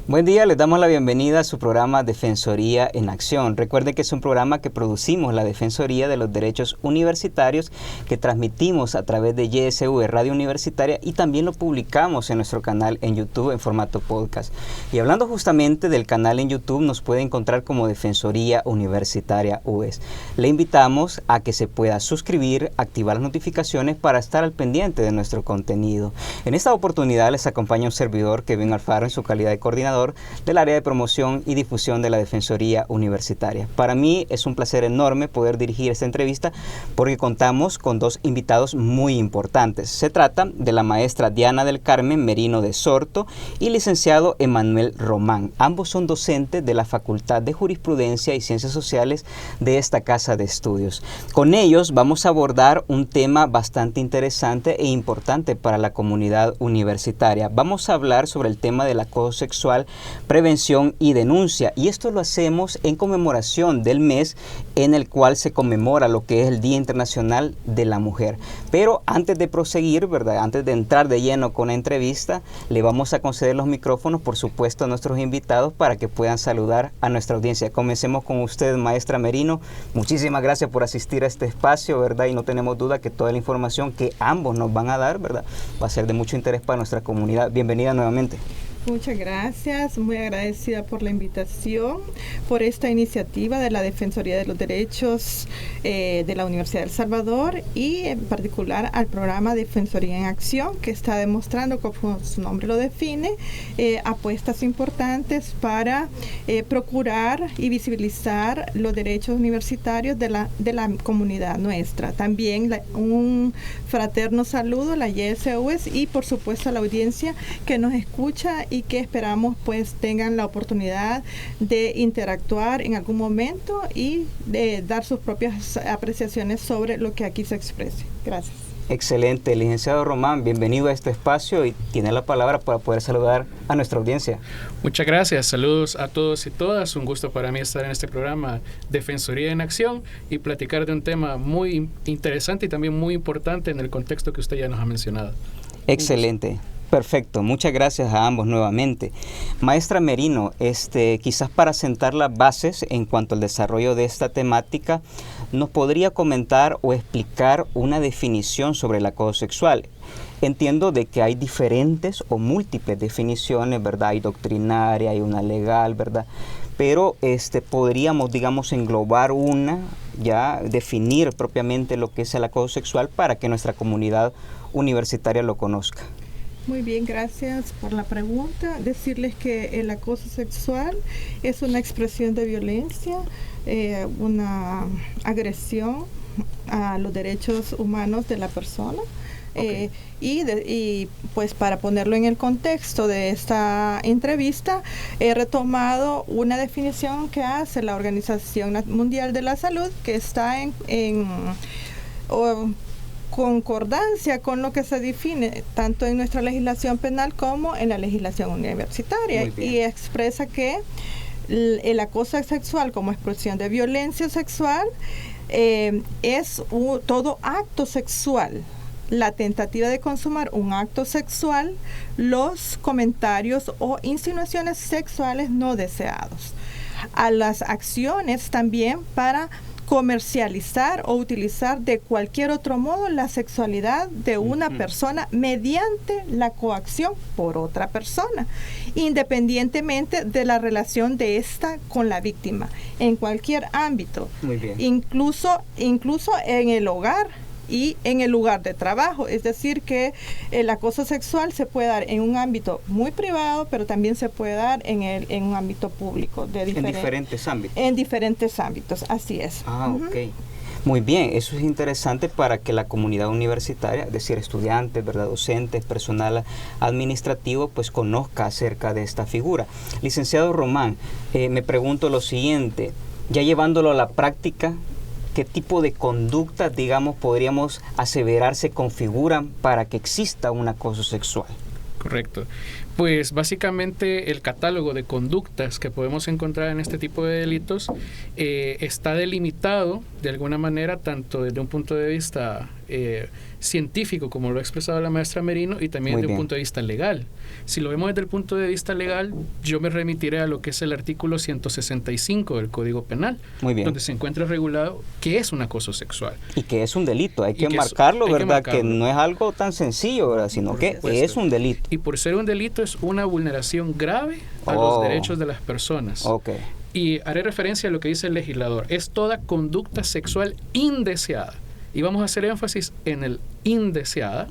Buen día, les damos la bienvenida a su programa Defensoría en Acción. Recuerden que es un programa que producimos la Defensoría de los Derechos Universitarios, que transmitimos a través de YSV Radio Universitaria y también lo publicamos en nuestro canal en YouTube en formato podcast. Y hablando justamente del canal en YouTube, nos puede encontrar como Defensoría Universitaria UES. Le invitamos a que se pueda suscribir, activar las notificaciones para estar al pendiente de nuestro contenido. En esta oportunidad les acompaña un servidor, Kevin Alfaro, en su calidad de coordinador del área de promoción y difusión de la Defensoría Universitaria. Para mí es un placer enorme poder dirigir esta entrevista porque contamos con dos invitados muy importantes. Se trata de la maestra Diana del Carmen Merino de Sorto y licenciado Emanuel Román. Ambos son docentes de la Facultad de Jurisprudencia y Ciencias Sociales de esta casa de estudios. Con ellos vamos a abordar un tema bastante interesante e importante para la comunidad universitaria. Vamos a hablar sobre el tema del acoso sexual, prevención y denuncia, y esto lo hacemos en conmemoración del mes en el cual se conmemora lo que es el Día Internacional de la Mujer. Pero antes de proseguir, ¿verdad? Antes de entrar de lleno con la entrevista, le vamos a conceder los micrófonos, por supuesto, a nuestros invitados para que puedan saludar a nuestra audiencia. Comencemos con usted, maestra Merino. Muchísimas gracias por asistir a este espacio, ¿verdad? Y no tenemos duda que toda la información que ambos nos van a dar, ¿verdad?, va a ser de mucho interés para nuestra comunidad. Bienvenida nuevamente. Muchas gracias, muy agradecida por la invitación, por esta iniciativa de la Defensoría de los Derechos de la Universidad de El Salvador y en particular al programa Defensoría en Acción, que está demostrando, como su nombre lo define, apuestas importantes para procurar y visibilizar los derechos universitarios de la comunidad nuestra. También un fraterno saludo a la YSUES y por supuesto a la audiencia que nos escucha y que esperamos pues tengan la oportunidad de interactuar en algún momento y de dar sus propias apreciaciones sobre lo que aquí se exprese. Gracias. Excelente, licenciado Román, bienvenido a este espacio y tiene la palabra para poder saludar a nuestra audiencia. Muchas gracias, saludos a todos y todas, un gusto para mí estar en este programa Defensoría en Acción y platicar de un tema muy interesante y también muy importante en el contexto que usted ya nos ha mencionado. Excelente. Perfecto, muchas gracias a ambos nuevamente. Maestra Merino, quizás para sentar las bases en cuanto al desarrollo de esta temática, ¿nos podría comentar o explicar una definición sobre el acoso sexual? Entiendo de que hay diferentes o múltiples definiciones, ¿verdad? Hay doctrinaria, hay una legal, ¿verdad? Pero podríamos, digamos, englobar una, ya definir propiamente lo que es el acoso sexual para que nuestra comunidad universitaria lo conozca. Muy bien, gracias por la pregunta. Decirles que el acoso sexual es una expresión de violencia, una agresión a los derechos humanos de la persona. Okay. Y pues para ponerlo en el contexto de esta entrevista, he retomado una definición que hace la Organización Mundial de la Salud, que está en concordancia con lo que se define tanto en nuestra legislación penal como en la legislación universitaria, y expresa que el acoso sexual como expresión de violencia sexual es todo acto sexual, la tentativa de consumar un acto sexual, los comentarios o insinuaciones sexuales no deseados, a las acciones también para comercializar o utilizar de cualquier otro modo la sexualidad de una persona mediante la coacción por otra persona, independientemente de la relación de esta con la víctima, en cualquier ámbito. Muy bien. Incluso en el hogar y en el lugar de trabajo, es decir que el acoso sexual se puede dar en un ámbito muy privado, pero también se puede dar en un ámbito público. En diferentes ámbitos. En diferentes ámbitos, así es. Ok. Muy bien, eso es interesante para que la comunidad universitaria, es decir, estudiantes, ¿verdad?, docentes, personal administrativo, pues conozca acerca de esta figura. Licenciado Román, me pregunto lo siguiente, ya llevándolo a la práctica, ¿qué tipo de conductas, digamos, podríamos aseverar se configuran para que exista un acoso sexual? Correcto. Pues básicamente el catálogo de conductas que podemos encontrar en este tipo de delitos está delimitado de alguna manera tanto desde un punto de vista científico, como lo ha expresado la maestra Merino, y también desde un punto de vista legal. Si lo vemos desde el punto de vista legal, yo me remitiré a lo que es el artículo 165 del Código Penal, donde se encuentra regulado qué es un acoso sexual. Y que es un delito, hay que marcarlo, ¿verdad? Que no es algo tan sencillo, ¿verdad? Sino que es un delito. Y por ser un delito es una vulneración grave a los derechos de las personas. Y haré referencia a lo que dice el legislador. Es toda conducta sexual indeseada. Y vamos a hacer énfasis en el indeseada,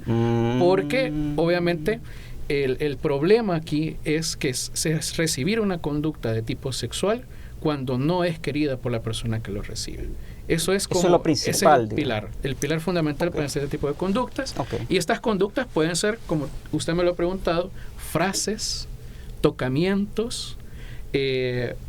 porque obviamente el problema aquí es que es recibir una conducta de tipo sexual cuando no es querida por la persona que lo recibe. Eso es lo principal. Ese es el pilar fundamental para este tipo de conductas. Y estas conductas pueden ser, como usted me lo ha preguntado, frases, tocamientos,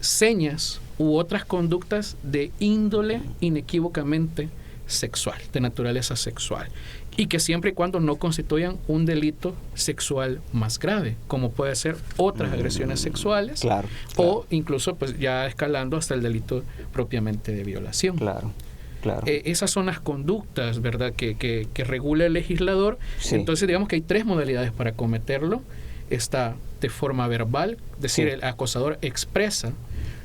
señas u otras conductas de índole inequívocamente sexual, de naturaleza sexual, y que siempre y cuando no constituyan un delito sexual más grave, como puede ser otras agresiones sexuales, o incluso pues ya escalando hasta el delito propiamente de violación. Esas son las conductas, ¿verdad?, que regula el legislador. Entonces digamos que hay 3 modalidades para cometerlo. Está de forma verbal, es decir, el acosador expresa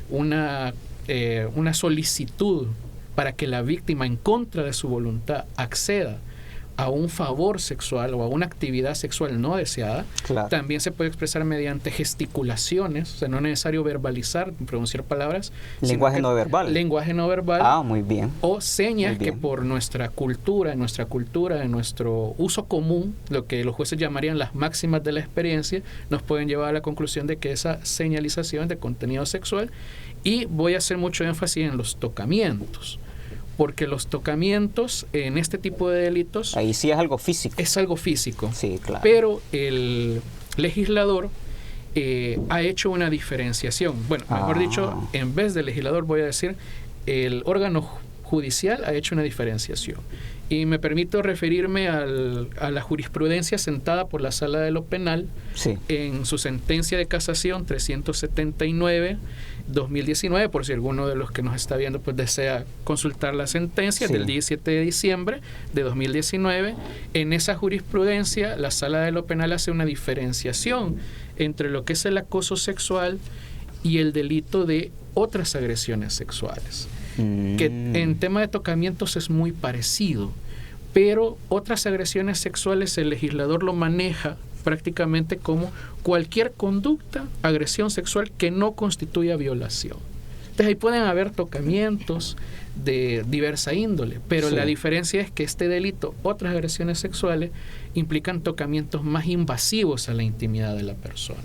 una solicitud para que la víctima, en contra de su voluntad, acceda a un favor sexual o a una actividad sexual no deseada. También se puede expresar mediante gesticulaciones, o sea, no es necesario verbalizar, pronunciar palabras. Lenguaje no verbal. Lenguaje no verbal. Muy bien. O señas que por nuestra cultura, en nuestro uso común, lo que los jueces llamarían las máximas de la experiencia, nos pueden llevar a la conclusión de que esa señalización de contenido sexual. Y voy a hacer mucho énfasis en los tocamientos, porque los tocamientos en este tipo de delitos... Ahí sí es algo físico. Es algo físico. Sí, claro. Pero el legislador ha hecho una diferenciación. Bueno, mejor dicho, en vez del legislador voy a decir, el órgano judicial ha hecho una diferenciación. Y me permito referirme a la jurisprudencia sentada por la Sala de lo Penal en su sentencia de casación 379/2019, por si alguno de los que nos está viendo pues desea consultar la sentencia del 17 de diciembre de 2019. En esa jurisprudencia la Sala de lo Penal hace una diferenciación entre lo que es el acoso sexual y el delito de otras agresiones sexuales, que en tema de tocamientos es muy parecido, pero otras agresiones sexuales el legislador lo maneja prácticamente como cualquier conducta, agresión sexual que no constituya violación. Entonces ahí pueden haber tocamientos de diversa índole, pero la diferencia es que este delito, otras agresiones sexuales, implican tocamientos más invasivos a la intimidad de la persona.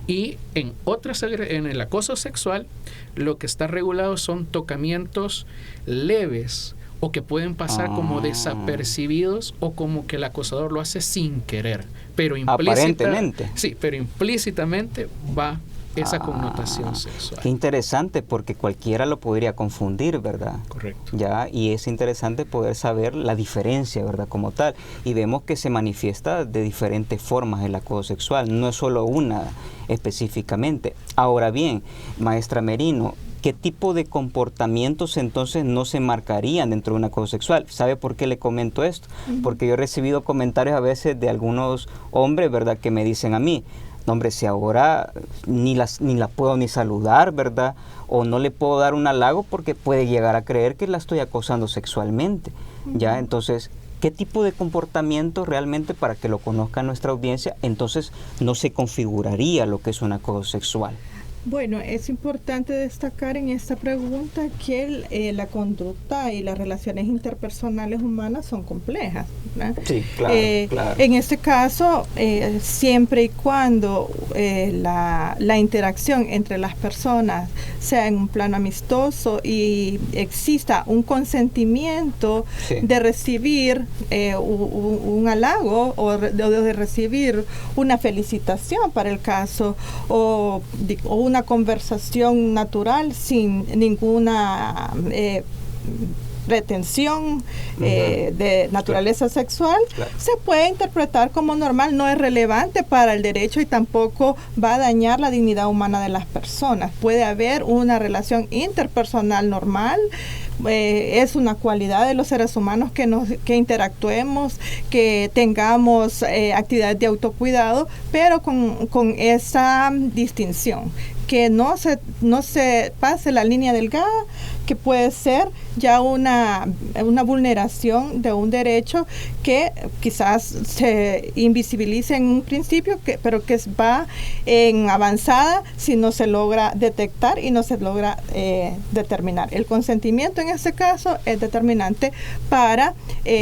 Y en el acoso sexual, lo que está regulado son tocamientos leves o que pueden pasar como desapercibidos o como que el acosador lo hace sin querer, pero aparentemente. Sí, pero implícitamente va esa connotación sexual. Qué interesante, porque cualquiera lo podría confundir, ¿verdad? Correcto. Y es interesante poder saber la diferencia, ¿verdad? Como tal. Y vemos que se manifiesta de diferentes formas el acoso sexual, no es solo una específicamente. Ahora bien, maestra Merino, ¿qué tipo de comportamientos entonces no se marcarían dentro de un acoso sexual? ¿Sabe por qué le comento esto? Porque yo he recibido comentarios a veces de algunos hombres, ¿verdad?, que me dicen a mí, no, hombre, si ahora ni la puedo ni saludar, ¿verdad?, o no le puedo dar un halago porque puede llegar a creer que la estoy acosando sexualmente. ¿Ya? Entonces, ¿qué tipo de comportamiento realmente, para que lo conozca nuestra audiencia, entonces no se configuraría lo que es un acoso sexual? Bueno, es importante destacar en esta pregunta que la conducta y las relaciones interpersonales humanas son complejas, ¿verdad? Sí, claro, claro. En este caso, siempre y cuando la interacción entre las personas sea en un plano amistoso y exista un consentimiento de recibir un halago o de recibir una felicitación para el caso, o una conversación natural sin ninguna pretensión de naturaleza sexual, se puede interpretar como normal, no es relevante para el derecho y tampoco va a dañar la dignidad humana de las personas. Puede haber una relación interpersonal normal. Es una cualidad de los seres humanos que interactuemos, que tengamos actividades de autocuidado, pero con esa distinción, que no se pase la línea delgada, que puede ser ya una vulneración de un derecho que quizás se invisibilice en un principio, pero que va en avanzada si no se logra detectar y no se logra determinar. El consentimiento en este caso es determinante para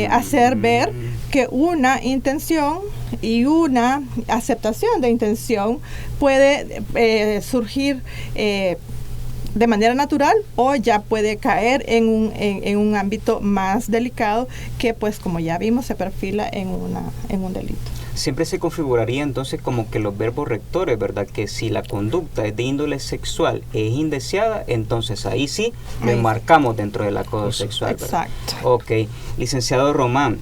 hacer ver que una intención y una aceptación de intención puede surgir de manera natural o ya puede caer en un ámbito más delicado que, pues, como ya vimos, se perfila en un delito. Siempre se configuraría entonces como que los verbos rectores, ¿verdad? Que si la conducta es de índole sexual e es indeseada, entonces ahí sí lo enmarcamos dentro del acoso sexual, ¿verdad? Exacto. Ok. Licenciado Román,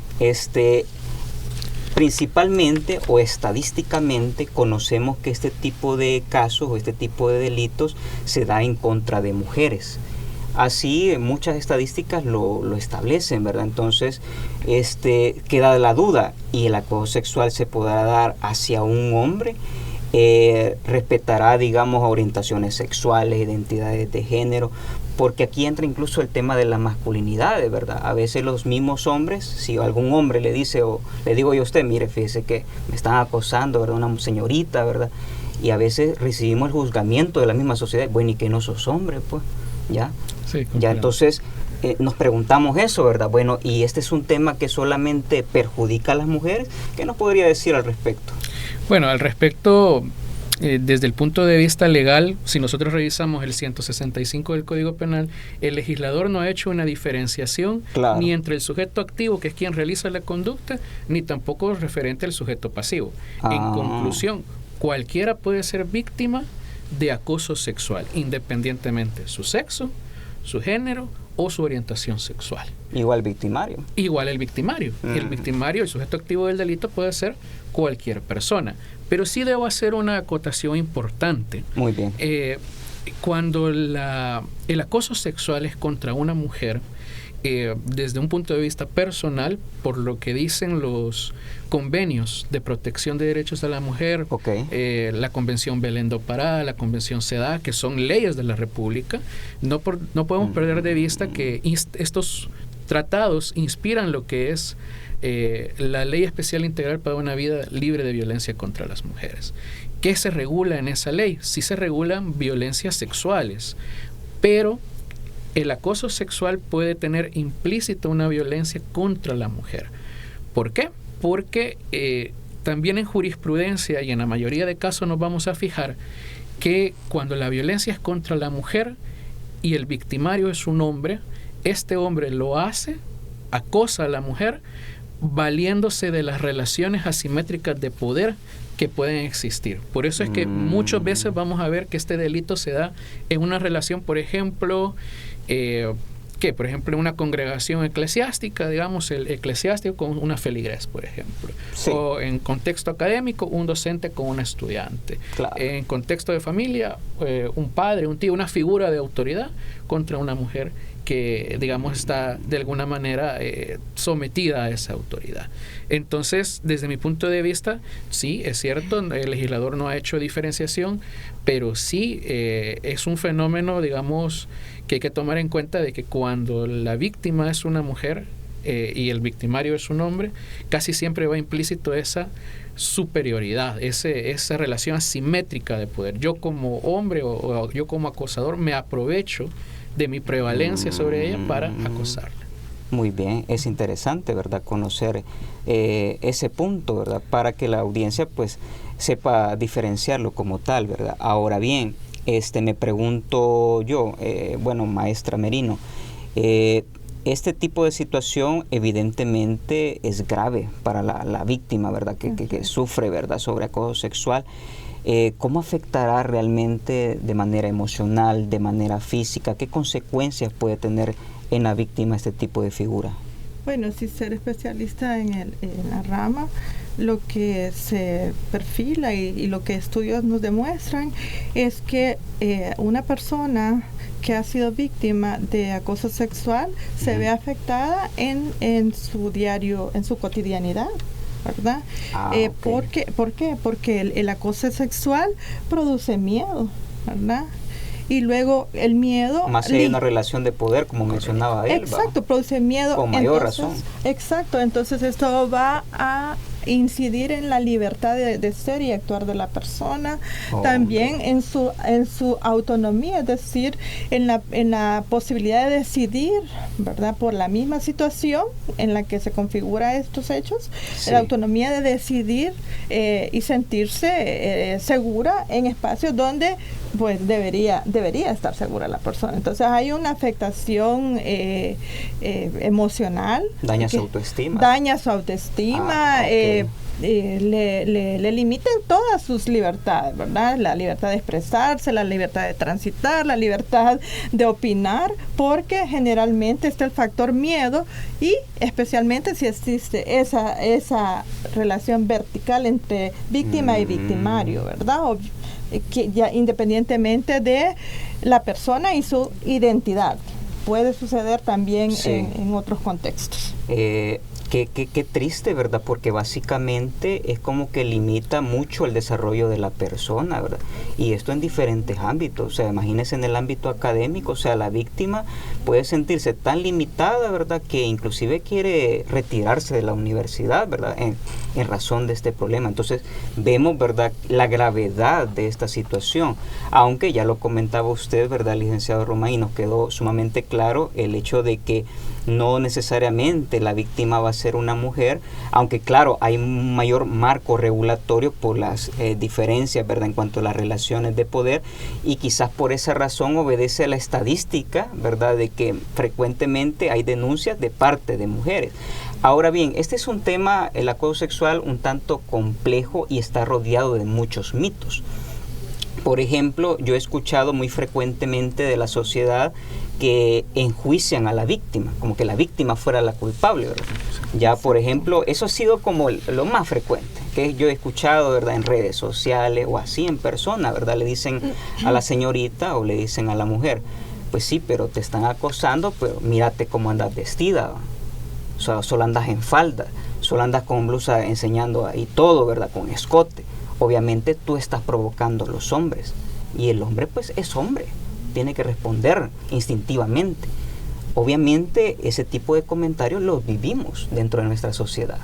principalmente o estadísticamente conocemos que este tipo de casos o este tipo de delitos se da en contra de mujeres. Así muchas estadísticas lo establecen, ¿verdad? Entonces queda la duda, ¿y el acoso sexual se podrá dar hacia un hombre? ¿Respetará, digamos, orientaciones sexuales, identidades de género? Porque aquí entra incluso el tema de la masculinidad, ¿verdad? A veces los mismos hombres, si algún hombre le dice o le digo yo a usted, mire, fíjese que me están acosando, ¿verdad? Una señorita, ¿verdad? Y a veces recibimos el juzgamiento de la misma sociedad, bueno, ¿y que no sos hombre, pues? ¿Ya? Sí, ya, entonces nos preguntamos eso, ¿verdad? Bueno, y este es un tema que solamente perjudica a las mujeres. ¿Qué nos podría decir al respecto? Bueno, al respecto, desde el punto de vista legal, si nosotros revisamos el 165 del Código Penal, el legislador no ha hecho una diferenciación ni entre el sujeto activo, que es quien realiza la conducta, ni tampoco referente al sujeto pasivo. En conclusión, cualquiera puede ser víctima de acoso sexual, independientemente su sexo, su género o su orientación sexual. Igual victimario. Igual el victimario. El victimario, el sujeto activo del delito puede ser cualquier persona. Pero sí debo hacer una acotación importante. Muy bien. Cuando el acoso sexual es contra una mujer, desde un punto de vista personal, por lo que dicen los convenios de protección de derechos de la mujer, la Convención Belén do Pará, la Convención CEDAW, que son leyes de la República, no podemos perder de vista que estos tratados inspiran lo que es la Ley Especial Integral para una vida libre de violencia contra las mujeres. ¿Qué se regula en esa ley? Sí se regulan violencias sexuales, pero el acoso sexual puede tener implícita una violencia contra la mujer. ¿Por qué? Porque también en jurisprudencia y en la mayoría de casos nos vamos a fijar que cuando la violencia es contra la mujer y el victimario es un hombre, este hombre lo hace, acosa a la mujer, valiéndose de las relaciones asimétricas de poder que pueden existir. Por eso es que muchas veces vamos a ver que este delito se da en una relación, por ejemplo, por ejemplo, una congregación eclesiástica, digamos, el eclesiástico con una feligres, por ejemplo. Sí. O en contexto académico, un docente con una estudiante. Claro. En contexto de familia, un padre, un tío, una figura de autoridad contra una mujer que, digamos, está de alguna manera sometida a esa autoridad. Entonces, desde mi punto de vista, sí, es cierto, el legislador no ha hecho diferenciación, pero sí es un fenómeno, digamos, que hay que tomar en cuenta de que cuando la víctima es una mujer y el victimario es un hombre, casi siempre va implícito esa superioridad, esa relación asimétrica de poder. Yo como hombre o yo como acosador me aprovecho de mi prevalencia sobre ella para acosarla. Muy bien, es interesante, ¿verdad?, conocer ese punto, ¿verdad?, para que la audiencia pues sepa diferenciarlo como tal, ¿verdad? Ahora bien, me pregunto yo, maestra Merino, este tipo de situación evidentemente es grave para la víctima, ¿verdad?, que sufre, ¿verdad?, sobre acoso sexual. ¿Cómo afectará realmente de manera emocional, de manera física? ¿Qué consecuencias puede tener en la víctima este tipo de figura? Bueno, sin ser especialista en la rama, lo que se perfila y lo que estudios nos demuestran es que una persona que ha sido víctima de acoso sexual se ve afectada en su diario, en su cotidianidad, ¿verdad? Okay. ¿Por qué? Porque el acoso sexual produce miedo, ¿verdad? Y luego el miedo... Más si hay una relación de poder, como mencionaba él. Exacto, produce miedo. Con mayor razón. Exacto, entonces esto va a incidir en la libertad de ser y actuar de la persona, también en su autonomía, es decir, en la posibilidad de decidir, ¿verdad? Por la misma situación en la que se configura estos hechos, sí. La autonomía de decidir y sentirse segura en espacios donde pues debería estar segura la persona. Entonces hay una afectación emocional. Daña su autoestima. Okay. Le limiten todas sus libertades, ¿verdad? La libertad de expresarse, la libertad de transitar, la libertad de opinar, porque generalmente está el factor miedo y especialmente si existe esa relación vertical entre víctima y victimario, ¿verdad? Que ya independientemente de la persona y su identidad. Puede suceder también sí. en otros contextos. Qué triste, ¿verdad? Porque básicamente es como que limita mucho el desarrollo de la persona, ¿verdad? Y esto en diferentes ámbitos. O sea, imagínense en el ámbito académico, o sea, la víctima puede sentirse tan limitada, ¿verdad? Que inclusive quiere retirarse de la universidad, ¿verdad? En razón de este problema. Entonces, vemos, ¿verdad?, la gravedad de esta situación. Aunque ya lo comentaba usted, ¿verdad, licenciado Román? Y nos quedó sumamente claro el hecho de que no necesariamente la víctima va a ser una mujer, aunque claro, hay un mayor marco regulatorio por las diferencias, ¿verdad?, en cuanto a las relaciones de poder, y quizás por esa razón obedece a la estadística, ¿verdad?, de que frecuentemente hay denuncias de parte de mujeres. Ahora bien, este es un tema, el acoso sexual, un tanto complejo y está rodeado de muchos mitos. Por ejemplo, yo he escuchado muy frecuentemente de la sociedad que enjuician a la víctima, como que la víctima fuera la culpable, ¿verdad? Ya, por ejemplo, eso ha sido como lo más frecuente que yo he escuchado, ¿verdad?, en redes sociales o así en persona, ¿verdad? Le dicen a la señorita o le dicen a la mujer, pues sí, pero te están acosando, pero mírate cómo andas vestida, o sea, solo andas en falda, solo andas con blusa enseñando ahí todo, ¿verdad?, con escote. Obviamente tú estás provocando a los hombres y el hombre pues es hombre, tiene que responder instintivamente. Obviamente ese tipo de comentarios los vivimos dentro de nuestra sociedad.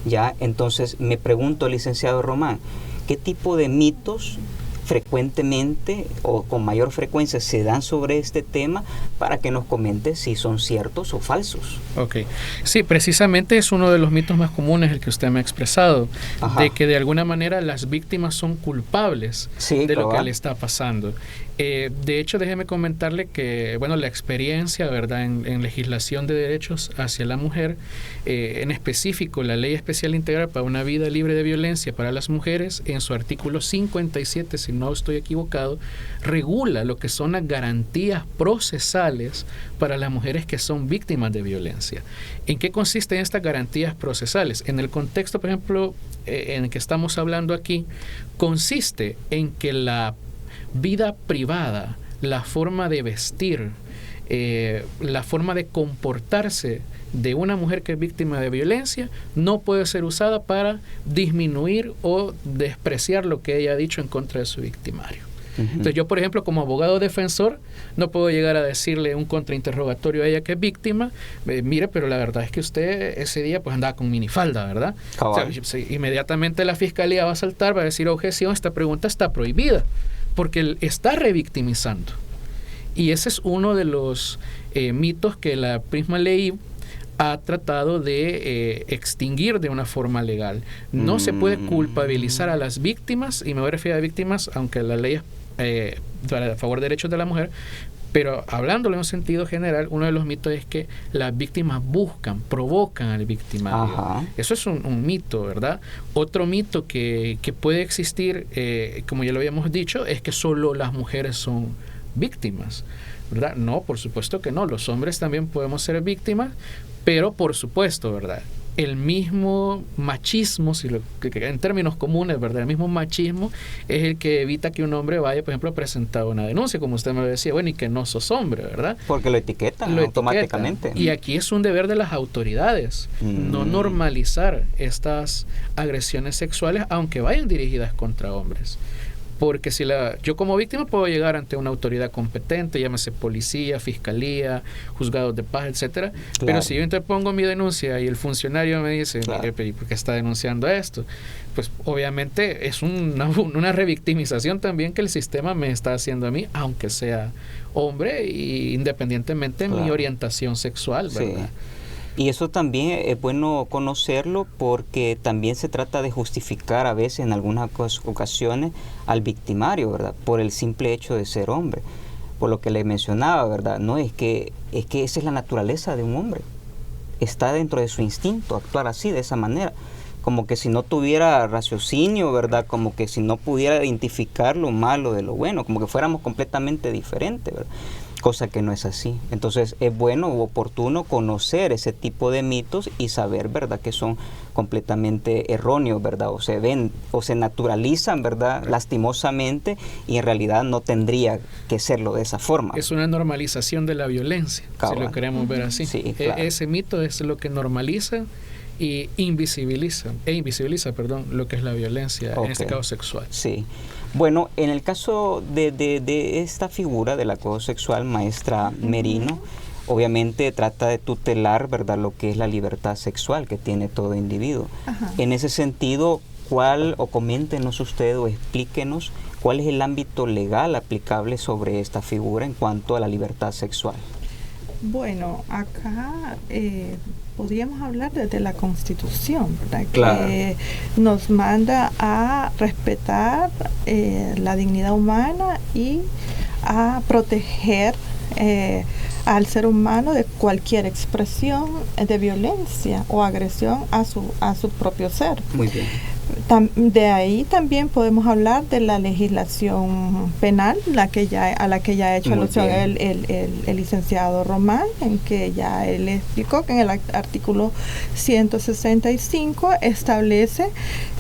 Ya, entonces me pregunto, licenciado Román, ¿qué tipo de mitos frecuentemente o con mayor frecuencia se dan sobre este tema para que nos comente si son ciertos o falsos? Ok, sí, precisamente es uno de los mitos más comunes el que usted me ha expresado. Ajá. De que de alguna manera las víctimas son culpables de lo que le está pasando. De hecho, déjeme comentarle que, bueno, la experiencia, ¿verdad?, en legislación de derechos hacia la mujer, en específico la Ley Especial Integral para una Vida Libre de Violencia para las Mujeres, en su artículo 57, si no estoy equivocado, regula lo que son las garantías procesales para las mujeres que son víctimas de violencia. ¿En qué consisten estas garantías procesales? En el contexto, por ejemplo, en el que estamos hablando aquí, consiste en que la vida privada, la forma de vestir, la forma de comportarse de una mujer que es víctima de violencia no puede ser usada para disminuir o despreciar lo que ella ha dicho en contra de su victimario. Uh-huh. Entonces yo, por ejemplo, como abogado defensor, no puedo llegar a decirle un contrainterrogatorio a ella que es víctima, mire, pero la verdad es que usted ese día pues andaba con minifalda, ¿verdad? O sea, inmediatamente la fiscalía va a saltar, va a decir, objeción, esta pregunta está prohibida, porque él está revictimizando. Y ese es uno de los mitos que la misma ley ha tratado de extinguir de una forma legal. No se puede culpabilizar a las víctimas, y me voy a referir a víctimas, aunque la ley es a favor de derechos de la mujer, pero hablándolo en un sentido general, uno de los mitos es que las víctimas provocan al victimario. Ajá. Eso es un mito, ¿verdad? Otro mito que puede existir, como ya lo habíamos dicho, es que solo las mujeres son víctimas, ¿verdad? No, por supuesto que no. Los hombres también podemos ser víctimas, pero por supuesto, ¿verdad? El mismo machismo, en términos comunes, ¿verdad? El mismo machismo es el que evita que un hombre vaya, por ejemplo, a presentar una denuncia, como usted me lo decía, bueno, y que no sos hombre, ¿verdad? Porque lo etiquetan automáticamente. Y aquí es un deber de las autoridades, no normalizar estas agresiones sexuales, aunque vayan dirigidas contra hombres. Porque si yo como víctima puedo llegar ante una autoridad competente, llámese policía, fiscalía, juzgados de paz, etcétera. Claro. Pero si yo interpongo mi denuncia y el funcionario me dice, mire, ¿por qué está denunciando esto? Pues obviamente es una revictimización también que el sistema me está haciendo a mí, aunque sea hombre, y independientemente de mi orientación sexual, ¿verdad? Sí. Y eso también es bueno conocerlo, porque también se trata de justificar a veces, en algunas ocasiones, al victimario, ¿verdad? Por el simple hecho de ser hombre. Por lo que le mencionaba, ¿verdad? No, es que esa es la naturaleza de un hombre. Está dentro de su instinto actuar así, de esa manera. Como que si no tuviera raciocinio, ¿verdad? Como que si no pudiera identificar lo malo de lo bueno, como que fuéramos completamente diferentes, ¿verdad? Cosa que no es así. Entonces es bueno u oportuno conocer ese tipo de mitos y saber, ¿verdad?, que son completamente erróneos, ¿verdad? O se ven o se naturalizan, ¿verdad?, lastimosamente, y en realidad no tendría que serlo de esa forma. Es una normalización de la violencia, si lo queremos ver así. Sí, claro. Ese mito es lo que normaliza y invisibiliza lo que es la violencia, en este caso sexual. Sí. Bueno, en el caso de esta figura del acoso sexual, maestra Merino, obviamente trata de tutelar, ¿verdad?, lo que es la libertad sexual que tiene todo individuo. En ese sentido, coméntenos usted o explíquenos cuál es el ámbito legal aplicable sobre esta figura en cuanto a la libertad sexual. Bueno, acá podríamos hablar desde la Constitución, ¿verdad? Claro. Que nos manda a respetar la dignidad humana y a proteger al ser humano de cualquier expresión de violencia o agresión a su propio ser. Muy bien. De ahí también podemos hablar de la legislación penal, a la que ya ha hecho alusión el licenciado Román, en que ya él explicó que en el artículo 165 establece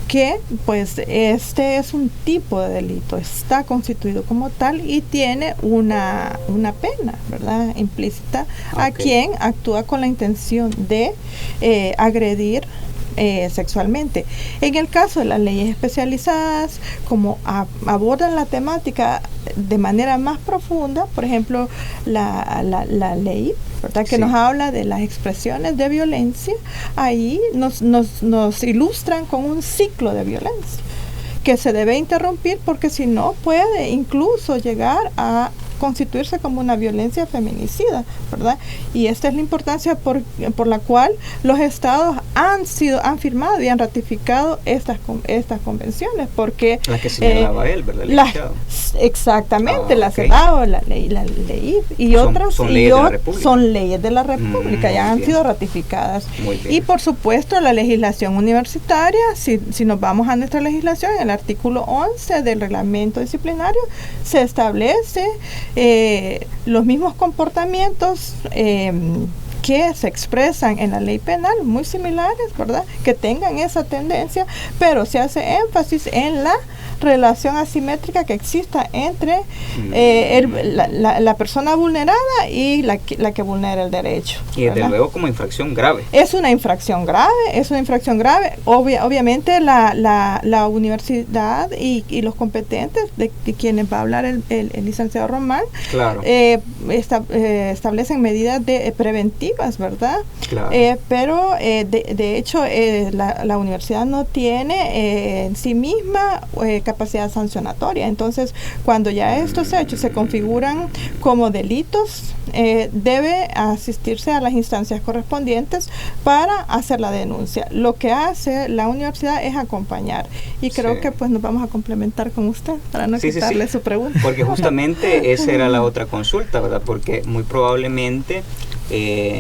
que pues este es un tipo de delito, está constituido como tal y tiene una pena, ¿verdad?, implícita a quien actúa con la intención de agredir sexualmente. En el caso de las leyes especializadas, como abordan la temática de manera más profunda, por ejemplo, la ley, ¿verdad?, que nos habla de las expresiones de violencia, ahí nos ilustran con un ciclo de violencia que se debe interrumpir, porque si no puede incluso llegar a constituirse como una violencia feminicida, ¿verdad? Y esta es la importancia por la cual los estados han firmado y han ratificado estas convenciones, porque la que señalaba él, ¿verdad? Exactamente, la CEDAW, la ley y otras son leyes de la República, ya han sido ratificadas. Y por supuesto la legislación universitaria, si nos vamos a nuestra legislación, en el artículo 11 del reglamento disciplinario se establece los mismos comportamientos que se expresan en la ley penal, muy similares, ¿verdad?, que tengan esa tendencia, pero se hace énfasis en la relación asimétrica que exista entre la persona vulnerada y la que vulnera el derecho. Y desde luego como infracción grave. Es una infracción grave. Obviamente la universidad y los competentes de quienes va a hablar el licenciado Román, claro, establecen medidas preventivas, ¿verdad? Claro. Pero de hecho la universidad no tiene en sí misma capacidad sancionatoria. Entonces, cuando ya estos hechos se configuran como delitos, debe asistirse a las instancias correspondientes para hacer la denuncia. Lo que hace la universidad es acompañar. Y creo que pues nos vamos a complementar con usted para no quitarle su pregunta. Porque justamente esa era la otra consulta, ¿verdad? Porque muy probablemente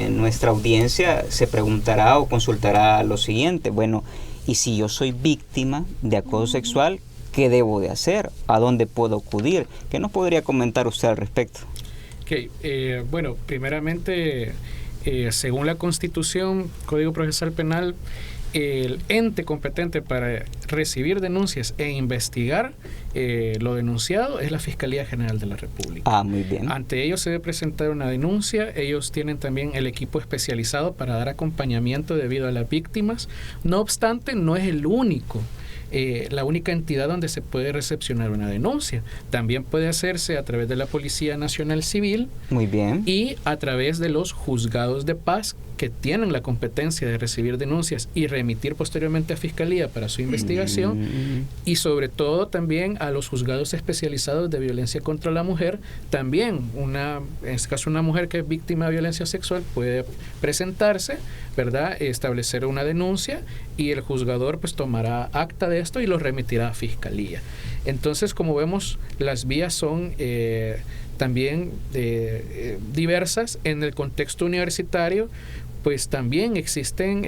nuestra audiencia se preguntará o consultará lo siguiente: bueno, ¿y si yo soy víctima de acoso sexual, qué debo de hacer? ¿A dónde puedo acudir? ¿Qué nos podría comentar usted al respecto? Okay. Bueno, primeramente, según la Constitución, Código Procesal Penal, el ente competente para recibir denuncias e investigar lo denunciado es la Fiscalía General de la República. Muy bien. Ante ellos se debe presentar una denuncia. Ellos tienen también el equipo especializado para dar acompañamiento debido a las víctimas. No obstante, no es el único. La única entidad donde se puede recepcionar una denuncia. También puede hacerse a través de la Policía Nacional Civil. Muy bien. Y a través de los juzgados de paz, que tienen la competencia de recibir denuncias y remitir posteriormente a Fiscalía para su investigación, y sobre todo también a los juzgados especializados de violencia contra la mujer. También, en este caso, una mujer que es víctima de violencia sexual puede presentarse, ¿verdad?, establecer una denuncia, y el juzgador pues tomará acta de esto y lo remitirá a Fiscalía. Entonces, como vemos, las vías son también diversas. En el contexto universitario, pues también existen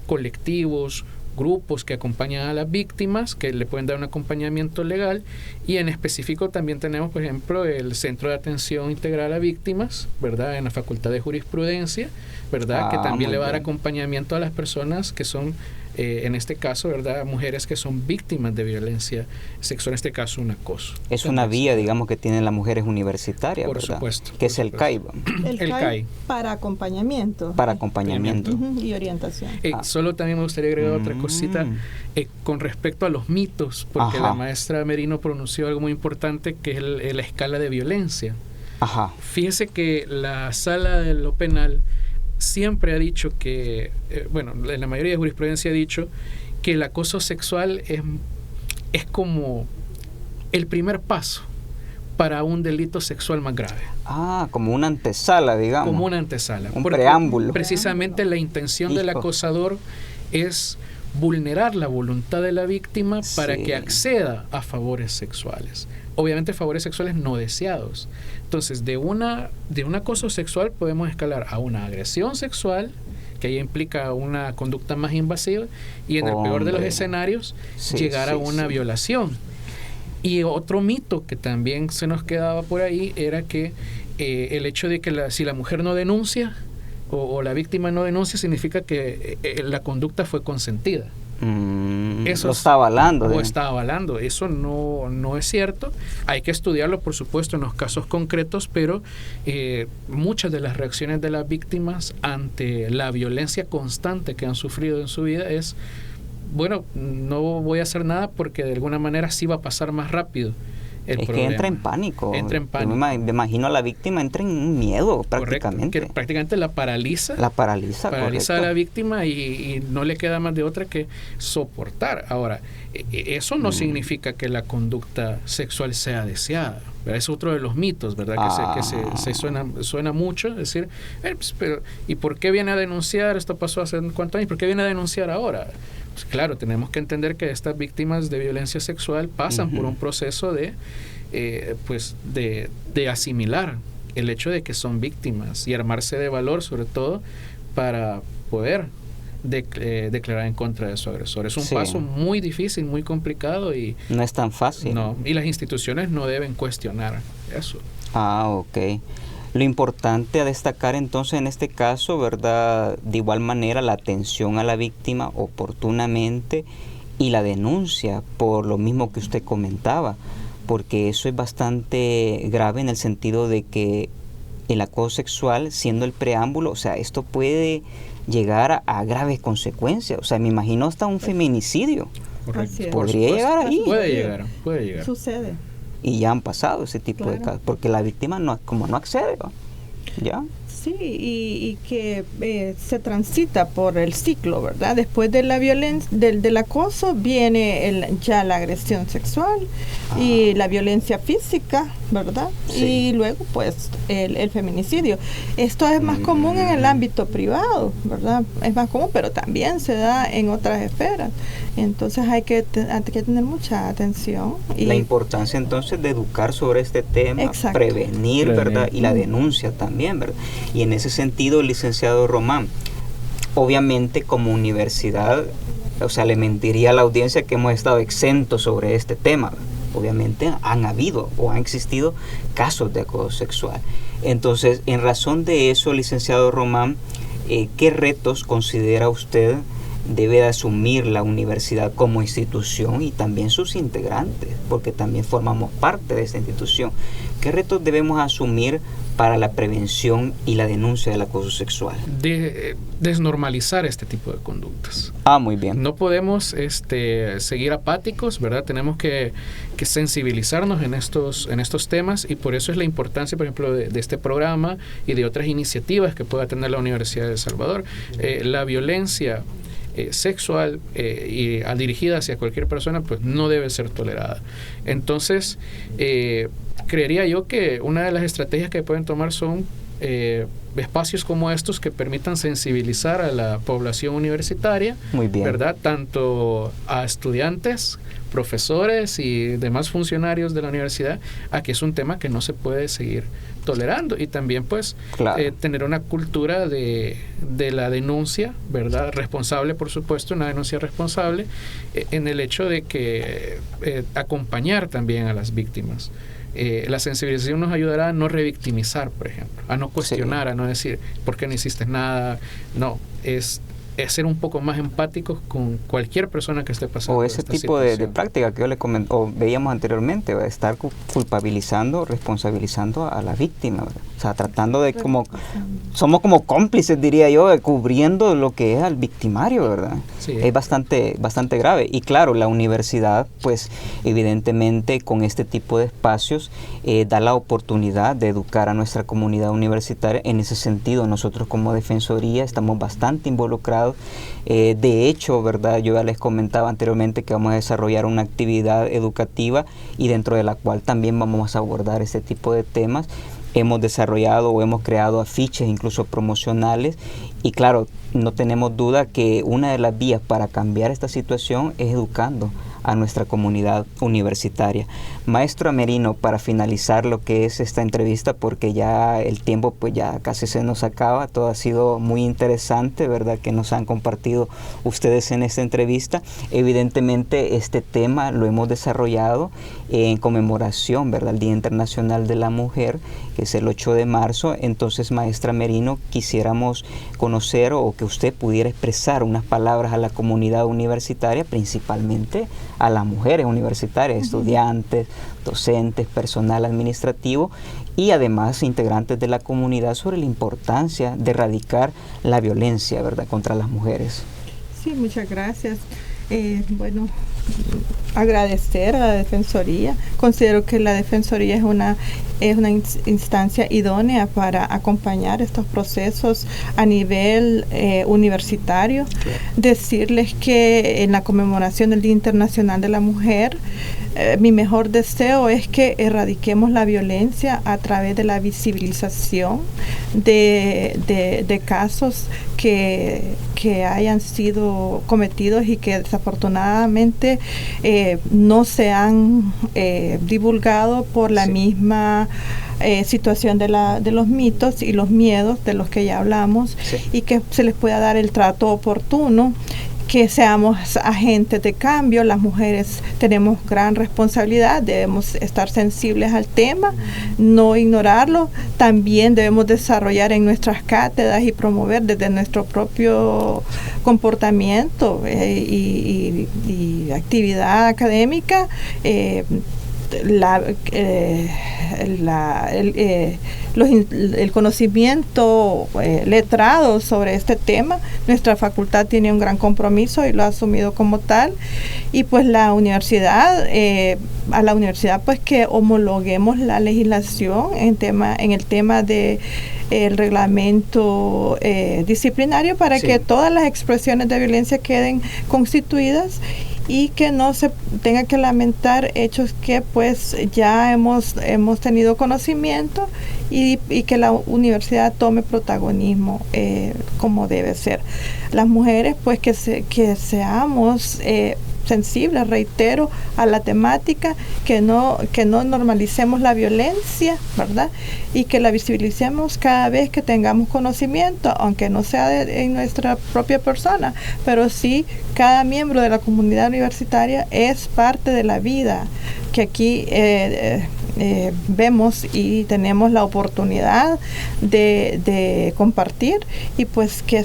colectivos, grupos que acompañan a las víctimas, que le pueden dar un acompañamiento legal, y en específico también tenemos, por ejemplo, el Centro de Atención Integral a Víctimas, ¿verdad?, en la Facultad de Jurisprudencia, ¿verdad?, que también le va a dar acompañamiento a las personas que son, en este caso, ¿verdad?, mujeres que son víctimas de violencia sexual, en este caso un acoso. Es una vía, digamos, que tienen las mujeres universitarias, por ¿verdad? supuesto. Que es el CAI. El CAI para acompañamiento. Para acompañamiento. Y orientación. Solo también me gustaría agregar otra cosita con respecto a los mitos, porque la maestra Merino pronunció algo muy importante, que es la escala de violencia. Fíjese que la Sala de lo Penal siempre ha dicho que, en la mayoría de jurisprudencia ha dicho que el acoso sexual es como el primer paso para un delito sexual más grave. Como una antesala, digamos. Como una antesala. Un preámbulo. Precisamente la intención del acosador es vulnerar la voluntad de la víctima para que acceda a favores sexuales. Obviamente favores sexuales no deseados. Entonces, de un acoso sexual podemos escalar a una agresión sexual, que ahí implica una conducta más invasiva, y en el peor de los escenarios, llegar a una violación. Y otro mito que también se nos quedaba por ahí era que el hecho de que si la mujer no denuncia o la víctima no denuncia, significa que la conducta fue consentida. Eso lo está avalando. O está avalando. Eso no es cierto. Hay que estudiarlo, por supuesto, en los casos concretos, pero muchas de las reacciones de las víctimas ante la violencia constante que han sufrido en su vida es: no voy a hacer nada porque de alguna manera sí va a pasar más rápido el problema. Que entra en pánico. Entra en pánico. Me imagino a la víctima entra en un miedo prácticamente. Correcto, que prácticamente la paraliza. Paraliza a la víctima y no le queda más de otra que soportar. Ahora, eso no significa que la conducta sexual sea deseada. ¿Verdad? Es otro de los mitos, ¿verdad? Que se suena mucho, es decir, pero ¿y por qué viene a denunciar? Esto pasó hace cuántos años, ¿por qué viene a denunciar ahora? Pues claro, tenemos que entender que estas víctimas de violencia sexual pasan por un proceso de asimilar el hecho de que son víctimas y armarse de valor, sobre todo, para poder declarar en contra de su agresor. Es un paso muy difícil, muy complicado, y no es tan fácil. No, y las instituciones no deben cuestionar eso. Ok. Lo importante a destacar entonces en este caso, ¿verdad?, de igual manera la atención a la víctima oportunamente y la denuncia por lo mismo que usted comentaba, porque eso es bastante grave en el sentido de que el acoso sexual, siendo el preámbulo, o sea, esto puede llegar a graves consecuencias. O sea, me imagino hasta un feminicidio. Correcto. Podría llegar ahí. Puede llegar. Sucede. Y ya han pasado ese tipo de casos, porque la víctima no accede, ¿ya? Sí, y que se transita por el ciclo, ¿verdad? Después de la violencia, del acoso, viene ya la agresión sexual y la violencia física, ¿verdad? Y luego, pues, el feminicidio. Esto es más común en el ámbito privado, ¿verdad? Es más común, pero también se da en otras esferas. Entonces hay que tener mucha atención. Y la importancia entonces de educar sobre este tema, prevenir, ¿verdad? Y la denuncia también, ¿verdad? Y en ese sentido, licenciado Román, obviamente como universidad, o sea, le mentiría a la audiencia que hemos estado exentos sobre este tema. Obviamente han habido o han existido casos de acoso sexual. Entonces, en razón de eso, licenciado Román, ¿qué retos considera usted debe de asumir la universidad como institución y también sus integrantes, porque también formamos parte de esta institución? ¿Qué retos debemos asumir para la prevención y la denuncia del acoso sexual? Desnormalizar este tipo de conductas. Muy bien. No podemos seguir apáticos, ¿verdad? Tenemos que sensibilizarnos en estos temas, y por eso es la importancia, por ejemplo, de este programa y de otras iniciativas que pueda tener la Universidad de El Salvador. La violencia sexual y dirigida hacia cualquier persona, pues no debe ser tolerada. Entonces, creería yo que una de las estrategias que pueden tomar son espacios como estos que permitan sensibilizar a la población universitaria, muy bien, ¿verdad? Tanto a estudiantes, profesores y demás funcionarios de la universidad, a que es un tema que no se puede seguir tolerando, y también pues tener una cultura de la denuncia, ¿verdad? Responsable, por supuesto, una denuncia responsable, en el hecho de que acompañar también a las víctimas. La sensibilización nos ayudará a no revictimizar, por ejemplo, a no cuestionar, a no decir ¿por qué no hiciste nada? No, es ser un poco más empáticos con cualquier persona que esté pasando. O ese tipo de práctica que yo le veíamos anteriormente, estar culpabilizando, responsabilizando a la víctima, ¿verdad? O sea, tratando de somos como cómplices, diría yo, cubriendo lo que es al victimario, ¿verdad? Sí. Es bastante grave. Y claro, la universidad, pues evidentemente con este tipo de espacios da la oportunidad de educar a nuestra comunidad universitaria. En ese sentido, nosotros como Defensoría estamos bastante involucrados. De hecho, ¿verdad? Yo ya les comentaba anteriormente que vamos a desarrollar una actividad educativa y dentro de la cual también vamos a abordar este tipo de temas. Hemos desarrollado o hemos creado afiches incluso promocionales, y claro, no tenemos duda que una de las vías para cambiar esta situación es educando a nuestra comunidad universitaria. Maestro Amerino, para finalizar lo que es esta entrevista, porque ya el tiempo pues ya casi se nos acaba, todo ha sido muy interesante, ¿verdad?, que nos han compartido ustedes en esta entrevista. Evidentemente este tema lo hemos desarrollado en conmemoración, ¿verdad?, al Día Internacional de la Mujer, que es el 8 de marzo. Entonces, maestra Amerino, quisiéramos conocer o que usted pudiera expresar unas palabras a la comunidad universitaria, principalmente a las mujeres universitarias, estudiantes, docentes, personal administrativo y además integrantes de la comunidad, sobre la importancia de erradicar la violencia, ¿verdad?, contra las mujeres. Sí, muchas gracias. Bueno, agradecer a la Defensoría. Considero que la Defensoría es una instancia idónea para acompañar estos procesos a nivel universitario. Decirles que en la conmemoración del Día Internacional de la Mujer, mi mejor deseo es que erradiquemos la violencia a través de la visibilización de casos que hayan sido cometidos y que desafortunadamente no se han divulgado por la misma situación de los mitos y los miedos de los que ya hablamos, y que se les pueda dar el trato oportuno, que seamos agentes de cambio. Las mujeres tenemos gran responsabilidad, debemos estar sensibles al tema, no ignorarlo. También debemos desarrollar en nuestras cátedras y promover desde nuestro propio comportamiento y actividad académica el conocimiento letrado sobre este tema. Nuestra facultad tiene un gran compromiso y lo ha asumido como tal, y pues la universidad, a la universidad pues que homologuemos la legislación en el tema de el reglamento disciplinario, para que todas las expresiones de violencia queden constituidas y que no se tenga que lamentar hechos que pues ya hemos tenido conocimiento, y que la universidad tome protagonismo como debe ser. Las mujeres pues que seamos sensibles, reitero, a la temática, que no normalicemos la violencia, ¿verdad?, y que la visibilicemos cada vez que tengamos conocimiento, aunque no sea en nuestra propia persona, pero sí cada miembro de la comunidad universitaria es parte de la vida, que aquí vemos y tenemos la oportunidad de compartir, y pues que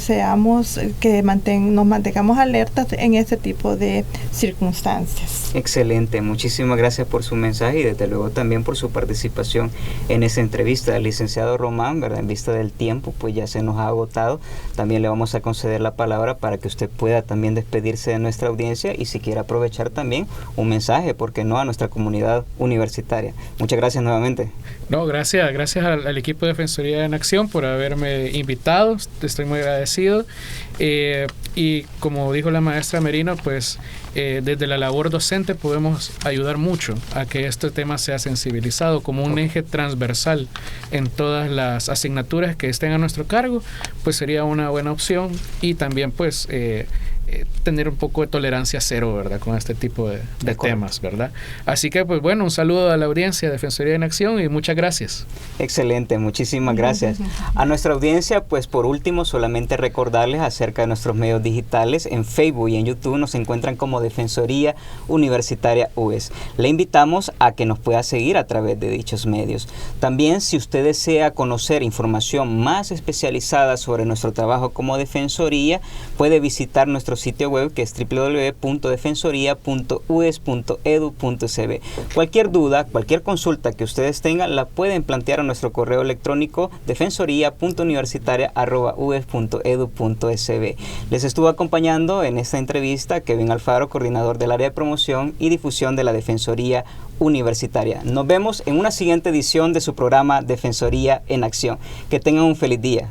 nos mantengamos alertas en ese tipo de circunstancias. Excelente, muchísimas gracias por su mensaje y desde luego también por su participación en esa entrevista. Licenciado Román, ¿verdad? En vista del tiempo, pues ya se nos ha agotado, también le vamos a conceder la palabra para que usted pueda también despedirse de nuestra audiencia y si quiere aprovechar también un mensaje, ¿por qué no?, a nuestra comunidad universitaria. Muchas gracias nuevamente. No, gracias al equipo de Defensoría en Acción por haberme invitado, estoy muy agradecido. Y como dijo la maestra Merino, pues desde la labor docente podemos ayudar mucho a que este tema sea sensibilizado como un eje transversal en todas las asignaturas que estén a nuestro cargo, pues sería una buena opción, y también pues tener un poco de tolerancia cero, ¿verdad?, con este tipo de temas, ¿verdad? Así que, pues bueno, un saludo a la audiencia de Defensoría en Acción y muchas gracias. Excelente, muchísimas gracias. A nuestra audiencia, pues por último, solamente recordarles acerca de nuestros medios digitales. En Facebook y en YouTube nos encuentran como Defensoría Universitaria UES. Le invitamos a que nos pueda seguir a través de dichos medios. También, si usted desea conocer información más especializada sobre nuestro trabajo como Defensoría, puede visitar nuestro sitio web, que es www.defensoría.ues.edu.cb. Cualquier duda, cualquier consulta que ustedes tengan, la pueden plantear a nuestro correo electrónico defensoría.universitaria@ues.edu.sb. Les estuvo acompañando en esta entrevista Kevin Alfaro, coordinador del área de promoción y difusión de la Defensoría Universitaria. Nos vemos en una siguiente edición de su programa Defensoría en Acción. Que tengan un feliz día.